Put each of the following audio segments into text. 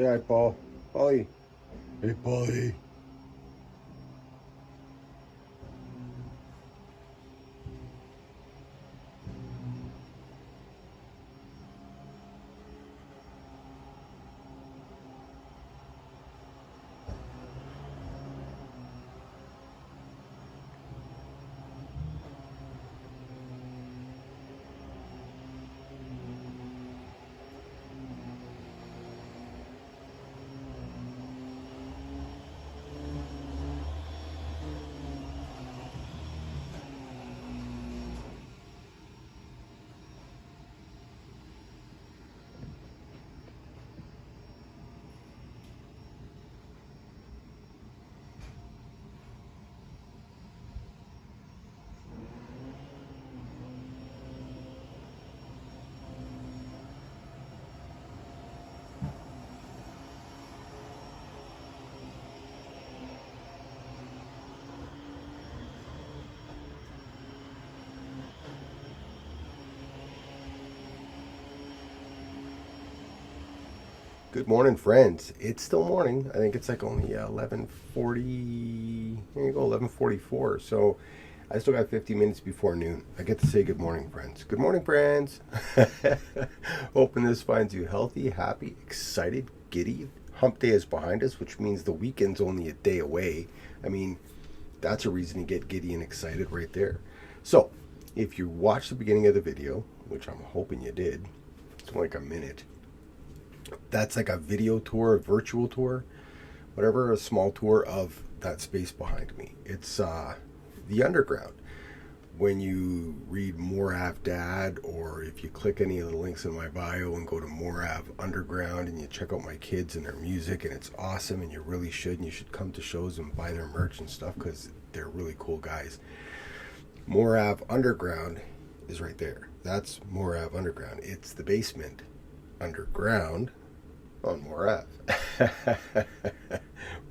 Say hi, Paul. Polly. Hey, Polly. Good morning, friends. It's still morning. I think it's like only 11:40. Here you go, 11:44. So I still got 50 minutes before noon. I get to say good morning, friends. Good morning, friends. Hoping this finds you healthy, happy, excited, giddy. Hump day is behind us, which means the weekend's only a day away. I mean, that's a reason to get giddy and excited right there. So, if you watched the beginning of the video, which I'm hoping you did, it's only like a minute. That's like a video tour, a virtual tour, whatever, a small tour of that space behind me. It's the underground. When you read O.D.A.A.T, or if you click any of the links in my bio and go to O.D.A.A.T Underground and you check out my kids and their music, and it's awesome, and you really should, and you should come to shows and buy their merch and stuff because they're really cool guys. O.D.A.A.T Underground is right there. That's O.D.A.A.T Underground. It's the basement underground on O.D.A.A.T.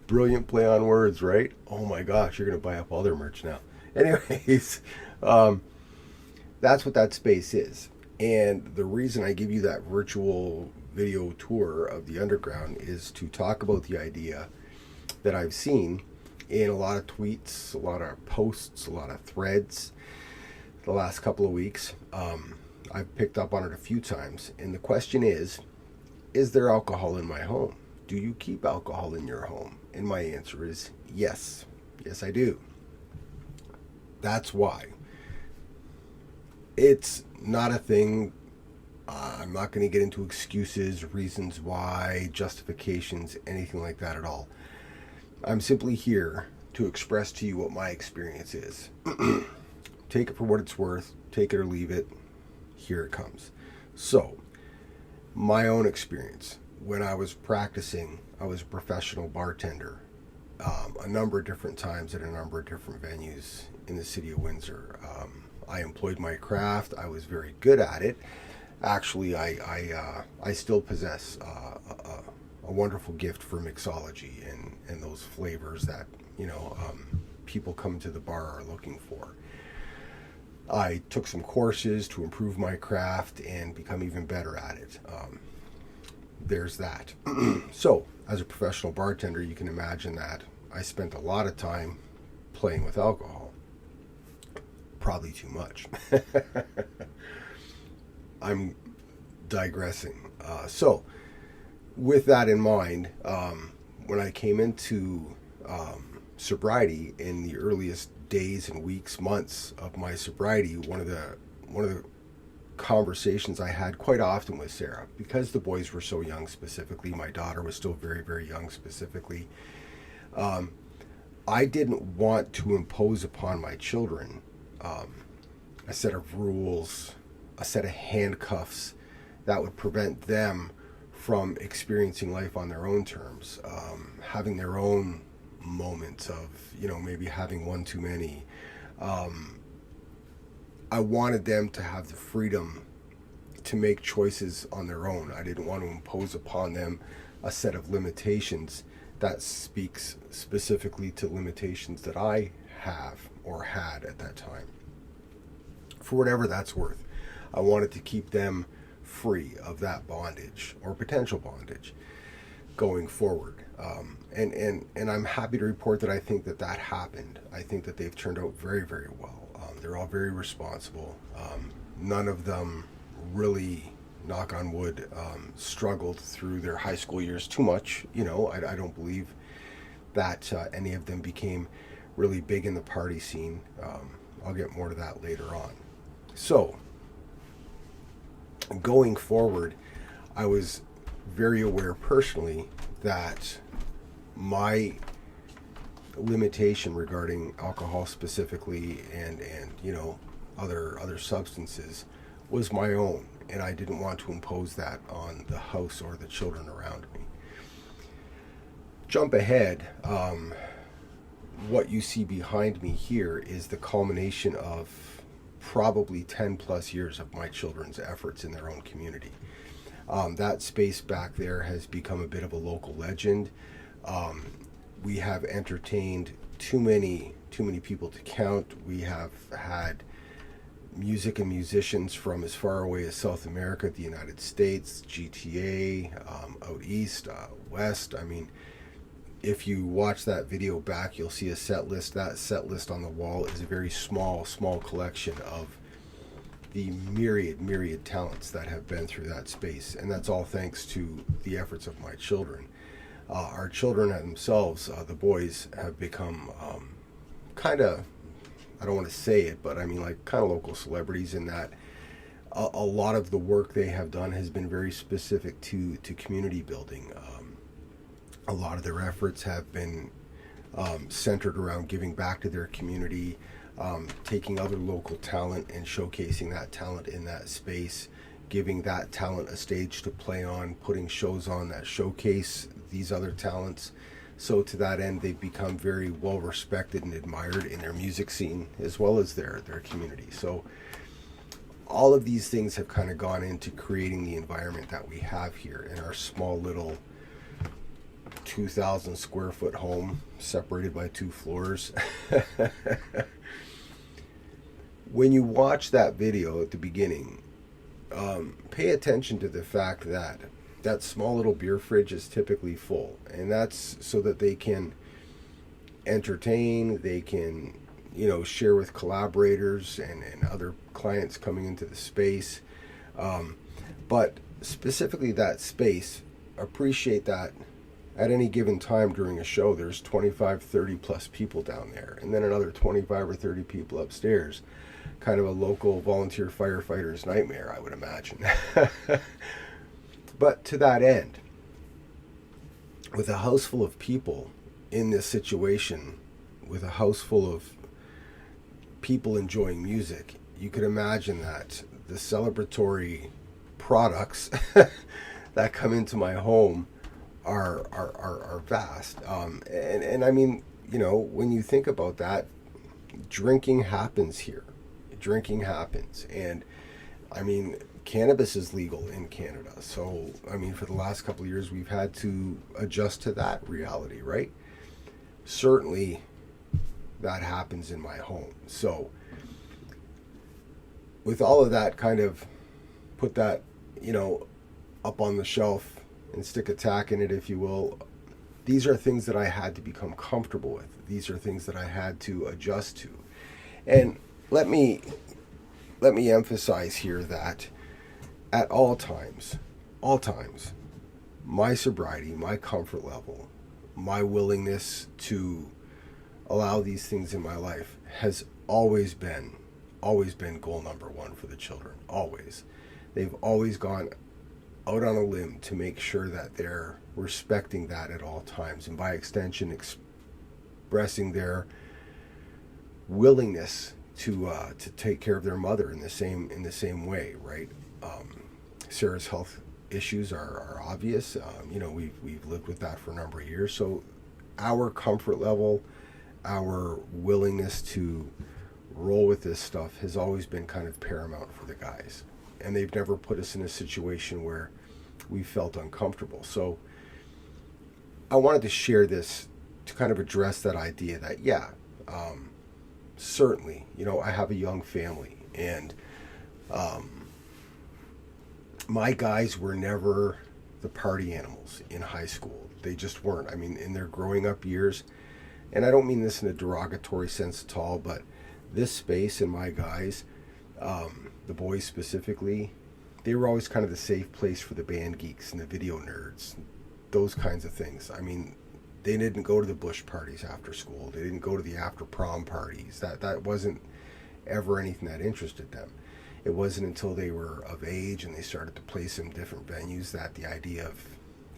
Brilliant play on words, right? Oh my gosh, you're gonna buy up all their merch now. Anyways, that's what that space is. And the reason I give you that virtual video tour of the underground is to talk about the idea that I've seen in a lot of tweets, a lot of posts, a lot of threads the last couple of weeks. I've picked up on it a few times. And the question is there alcohol in my home? Do you keep alcohol in your home? And my answer is yes. Yes, I do. That's why. It's not a thing. I'm not going to get into excuses, reasons why, justifications, anything like that at all. I'm simply here to express to you what my experience is. Take it for what it's worth. Take it or leave it. Here it comes. So, my own experience. When I was practicing, I was a professional bartender a number of different times at a number of different venues in the city of Windsor. I employed my craft. I was very good at it. Actually, I still possess a wonderful gift for mixology and those flavors that people come to the bar are looking for. I took some courses to improve my craft and become even better at it. There's that. So, as a professional bartender, you can imagine that I spent a lot of time playing with alcohol. Probably too much. I'm digressing. So, with that in mind, when I came into sobriety in the earliest days and weeks, months of my sobriety, one of the conversations I had quite often with Sarah, because the boys were so young, specifically my daughter was still very, very young, specifically, I didn't want to impose upon my children a set of rules, a set of handcuffs that would prevent them from experiencing life on their own terms, having their own moments of, maybe having one too many. I wanted them to have the freedom to make choices on their own. I didn't want to impose upon them a set of limitations that speaks specifically to limitations that I have or had at that time. For whatever that's worth, I wanted to keep them free of that bondage or potential bondage. going forward. And I'm happy to report that I think that that happened. I think that they've turned out very, very well. They're all very responsible. None of them really, knock on wood, struggled through their high school years too much. I don't believe that any of them became really big in the party scene. I'll get more to that later on. So, going forward, I was very aware personally that my limitation regarding alcohol specifically and other substances was my own, and I didn't want to impose that on the house or the children around me. Jump ahead. What you see behind me here is the culmination of probably 10 plus years of my children's efforts in their own community. That space back there has become a bit of a local legend. We have entertained too many people to count. We have had music and musicians from as far away as South America, the United States, GTA, out east, west. I mean, if you watch that video back, you'll see a set list. That set list on the wall is a very small collection of the myriad talents that have been through that space. And that's all thanks to the efforts of my children. Our children themselves, the boys, have become kind of, I don't want to say it, but I mean like kind of local celebrities in that a lot of the work they have done has been very specific to community building. A lot of their efforts have been centered around giving back to their community, taking other local talent and showcasing that talent in that space, giving that talent a stage to play on, putting shows on that showcase these other talents. So to that end, they've become very well respected and admired in their music scene as well as their community. So all of these things have kind of gone into creating the environment that we have here in our small little 2,000 square foot home separated by 2 floors. When you watch that video at the beginning, pay attention to the fact that that small little beer fridge is typically full, and that's so that they can entertain, they can share with collaborators and other clients coming into the space. But specifically that space, appreciate that at any given time during a show, there's 25, 30 plus people down there, and then another 25 or 30 people upstairs. Kind of a local volunteer firefighter's nightmare, I would imagine. But to that end, with a house full of people in this situation, with a house full of people enjoying music, you could imagine that the celebratory products that come into my home are vast. And I mean, when you think about that, drinking happens here. Drinking happens. And I mean, cannabis is legal in Canada. So, I mean, for the last couple of years, we've had to adjust to that reality, right? Certainly, that happens in my home. So, with all of that, kind of put that, up on the shelf and stick a tack in it, if you will. These are things that I had to become comfortable with. These are things that I had to adjust to. And let me emphasize here that at all times, my sobriety, my comfort level, my willingness to allow these things in my life has always been goal number one for the children. Always. They've always gone out on a limb to make sure that they're respecting that at all times, and by extension expressing their willingness to take care of their mother in the same way, right? Sarah's health issues are obvious. We've lived with that for a number of years. So our comfort level, our willingness to roll with this stuff has always been kind of paramount for the guys. And they've never put us in a situation where we felt uncomfortable. So I wanted to share this to kind of address that idea that, certainly, I have a young family, and my guys were never the party animals in high school. They just weren't. I mean, in their growing up years, and I don't mean this in a derogatory sense at all, but this space and my guys, the boys specifically, they were always kind of the safe place for the band geeks and the video nerds, those kinds of things. I mean, they didn't go to the bush parties after school. They didn't go to the after prom parties. That wasn't ever anything that interested them. It wasn't until they were of age and they started to play some different venues that the idea of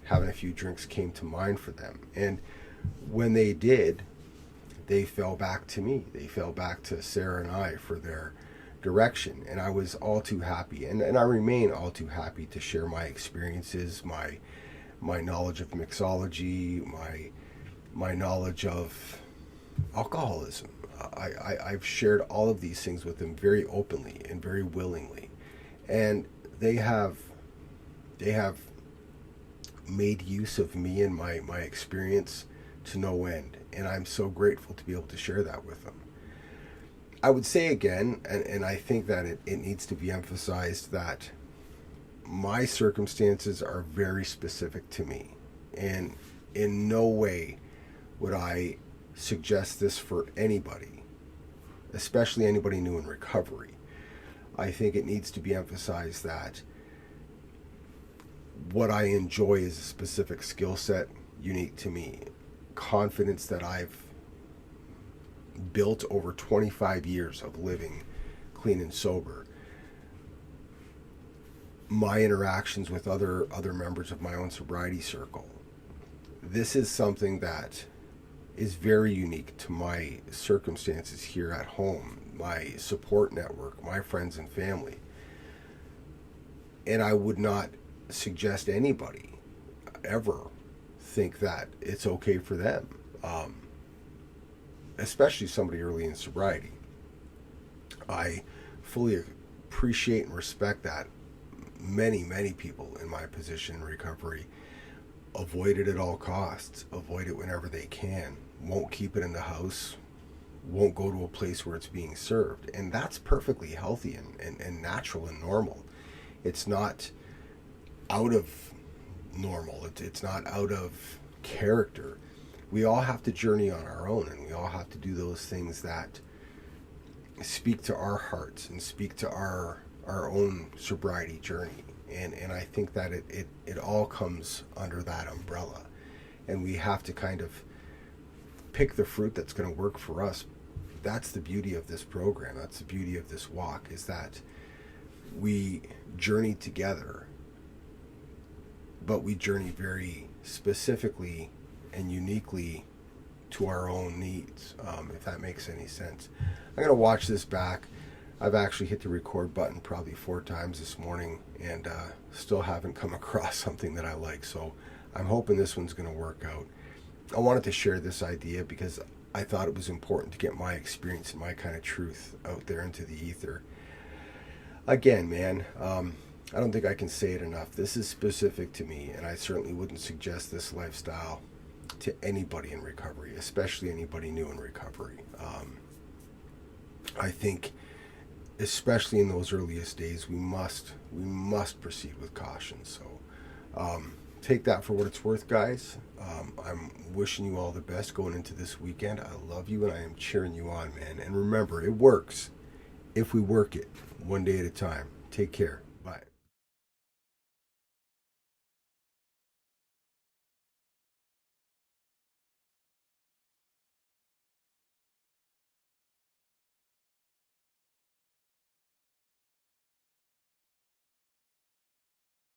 having a few drinks came to mind for them. And when they did, they fell back to me. They fell back to Sarah and I for their direction. And I was all too happy, and I remain all too happy to share my experiences, my knowledge of mixology, my knowledge of alcoholism. I've shared all of these things with them very openly and very willingly, and they have made use of me and my experience to no end, and I'm so grateful to be able to share that with them. I would say again, and I think that it needs to be emphasized, that my circumstances are very specific to me, and in no way would I suggest this for anybody, especially anybody new in recovery. I think it needs to be emphasized that what I enjoy is a specific skill set unique to me, confidence that I've built over 25 years of living clean and sober, my interactions with other members of my own sobriety circle. This is something that is very unique to my circumstances here at home, my support network, my friends and family. And I would not suggest anybody ever think that it's okay for them, especially somebody early in sobriety. I fully appreciate and respect that many people in my position in recovery avoid it at all costs, avoid it whenever they can, won't keep it in the house, won't go to a place where it's being served. And that's perfectly healthy and natural and normal. It's not out of normal. It's not out of character. We all have to journey on our own, and we all have to do those things that speak to our hearts and speak to our own sobriety journey. And I think that it all comes under that umbrella. And we have to kind of pick the fruit that's going to work for us. That's the beauty of this program. That's the beauty of this walk, is that we journey together, but we journey very specifically and uniquely to our own needs, if that makes any sense. I'm going to watch this back. I've actually hit the record button probably 4 times this morning, and still haven't come across something that I like. So I'm hoping this one's going to work out. I wanted to share this idea because I thought it was important to get my experience and my kind of truth out there into the ether. Again, man, I don't think I can say it enough. This is specific to me, and I certainly wouldn't suggest this lifestyle to anybody in recovery, especially anybody new in recovery. I think, especially in those earliest days, we must proceed with caution. So take that for what it's worth, guys. I'm wishing you all the best going into this weekend. I love you, and I am cheering you on, man. And remember, it works if we work it one day at a time. Take care.